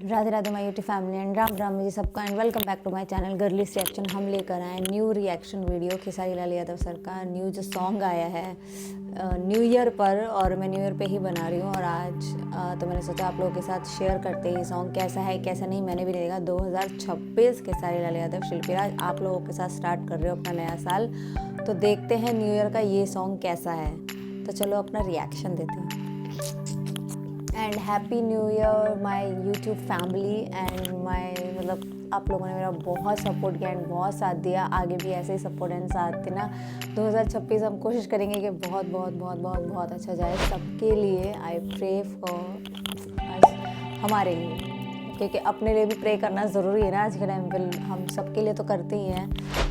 Radhe Radhe my YouTube family and Ram Ram ji सबका and welcome back to my channel girls reaction. हम लेकर आए new reaction video Khesari Lal Yadav sir का new जो सॉन्ग आया है न्यू ईयर पर, और मैं न्यू ईयर पे ही बना रही हूँ। और आज तो मैंने सोचा आप लोगों के साथ शेयर करते हैं ये सॉन्ग कैसा है कैसा नहीं, मैंने भी नहीं देखा। 2026 खेसारी लाल यादव शिल्पी राज आप लोगों के साथ स्टार्ट कर रहे हो अपना नया साल, तो देखते हैं न्यू ईयर का ये सॉन्ग कैसा है। तो चलो अपना रिएक्शन देते हैं। And happy new year my YouTube family and my मतलब आप लोगों ने मेरा बहुत सपोर्ट किया एंड बहुत साथ दिया। आगे भी ऐसे ही सपोर्ट एंड साथ देना। 2026 हम कोशिश करेंगे कि बहुत बहुत बहुत बहुत बहुत अच्छा जाए सबके लिए। आई प्रे फॉर हमारे लिए, क्योंकि अपने लिए भी प्रे करना ज़रूरी है ना आज के टाइम पे। हम सबके लिए तो करते ही हैं।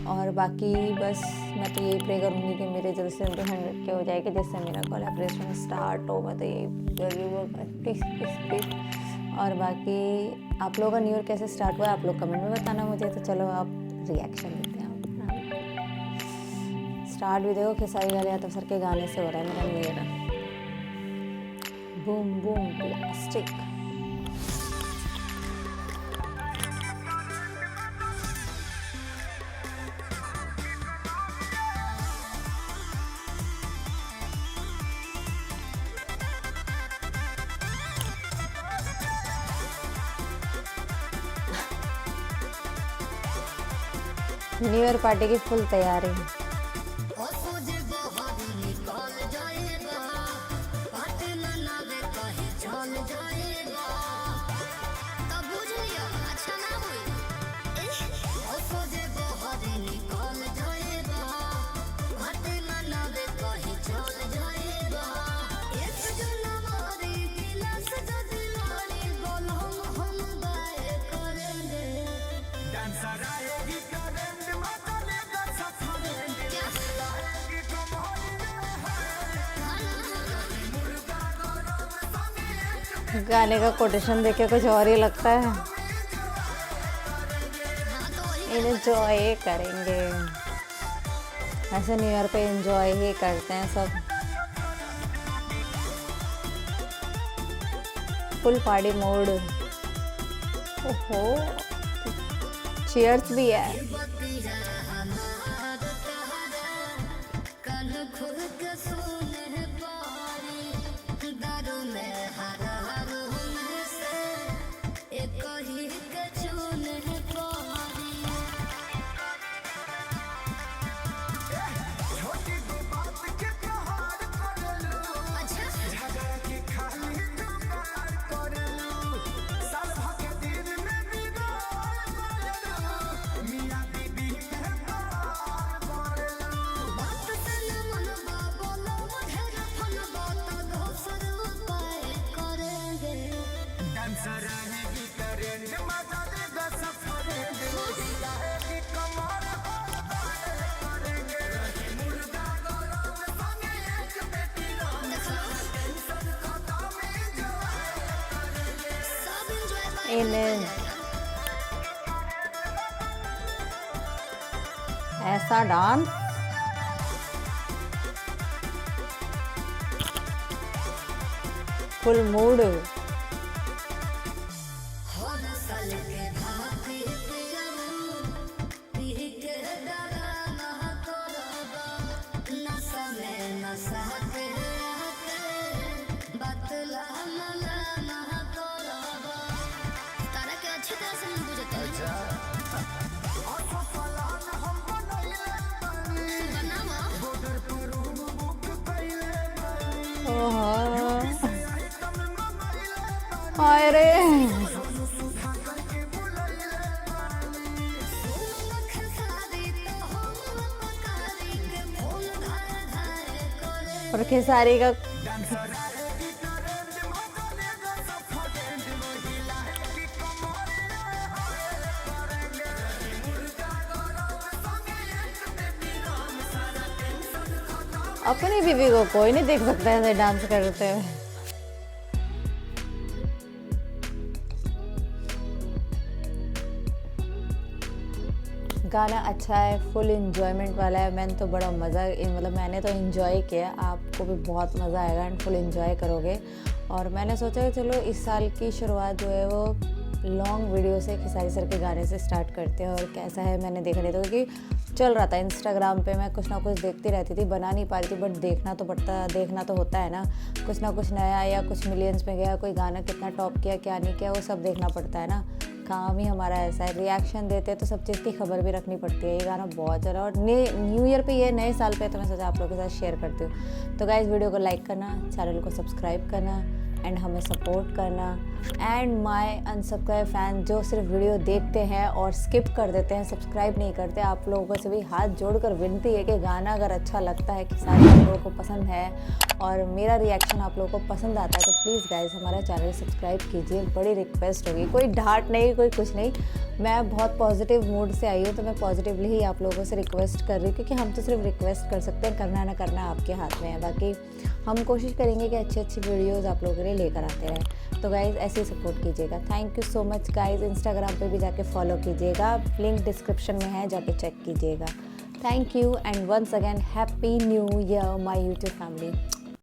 और बाकी बस मैं तो यही प्रे करूँगी कि मेरे जल्द से जल्द 100 के हो जाए, कि जिससे मेरा कोलैबोरेशन स्टार्ट हो। मैं तो यही प्लीज़ प्लीज़ प्लीज़। और बाकी आप लोगों का न्यू ईयर कैसे स्टार्ट हुआ है आप लोग कमेंट में बताना मुझे। तो चलो आप रिएक्शन देते हैं। स्टार्ट भी देखो खेसारी लाल यादव सर के गाने से हो रहा है मेरा new year. Boom boom plastic. New year party की फुल तैयारी। गाने का कोटेशन देख के कुछ और ही लगता है। एंजॉय करेंगे, ऐसे न्यू ईयर पे एंजॉय ही करते हैं सब। Full party mode. ओहो चीयर्स भी है। ऐसा डांस फुल मूड। हाय रे और खेसारी का अपनी बीवी को कोई नहीं देख सकता ऐसे डांस करते हुए। गाना अच्छा है, फुल इंजॉयमेंट वाला है। मैंने तो बड़ा मज़ा मतलब मैंने तो इंजॉय किया, आपको भी बहुत मज़ा आएगा एंड फुल इंजॉय करोगे। और मैंने सोचा कि चलो इस साल की शुरुआत जो है वो लॉन्ग वीडियो से खेसारी सर के गाने से स्टार्ट करते हैं। और कैसा है मैंने देखा नहीं था, क्योंकि चल रहा था इंस्टाग्राम पे, मैं कुछ ना कुछ देखती रहती थी, बना नहीं पा रही थी, बट देखना तो होता है ना, कुछ ना कुछ नया या कुछ मिलियंस में गया, कोई गाना कितना टॉप किया क्या नहीं किया, वो सब देखना पड़ता है ना। काम ही हमारा ऐसा है, रिएक्शन देते हैं तो सब चीज़ की खबर भी रखनी पड़ती है। ये गाना बहुत चला और न्यू ईयर पे, ये नए साल पे, तो मैं सोचा आप लोगों के साथ शेयर करती हूँ। तो गाइस वीडियो को लाइक करना, चैनल को सब्सक्राइब करना एंड हमें सपोर्ट करना। एंड माय अनसब्सक्राइब फैन जो सिर्फ वीडियो देखते हैं और स्किप कर देते हैं, सब्सक्राइब नहीं करते, आप लोगों से भी हाथ जोड़कर विनती है कि गाना अगर अच्छा लगता है, कि सारे आप लोगों को पसंद है और मेरा रिएक्शन आप लोगों को पसंद आता है, तो प्लीज़ गाइज हमारा चैनल सब्सक्राइब कीजिए। बड़ी रिक्वेस्ट होगी, कोई डांट नहीं, कोई कुछ नहीं, मैं बहुत पॉजिटिव मूड से आई हूँ, तो मैं पॉजिटिवली ही आप लोगों से रिक्वेस्ट कर रही हूँ, क्योंकि हम तो सिर्फ रिक्वेस्ट कर सकते हैं, करना ना करना आपके हाथ में है। बाकी हम कोशिश करेंगे कि अच्छी अच्छी वीडियोस आप लोगों के लिए लेकर आते रहें। तो गाइज़ ऐसे ही सपोर्ट कीजिएगा। Thank you so much guys. Instagram पे भी जाके फॉलो कीजिएगा, लिंक डिस्क्रिप्शन में है, जाके चेक कीजिएगा। Thank you and once again happy new year my YouTube family.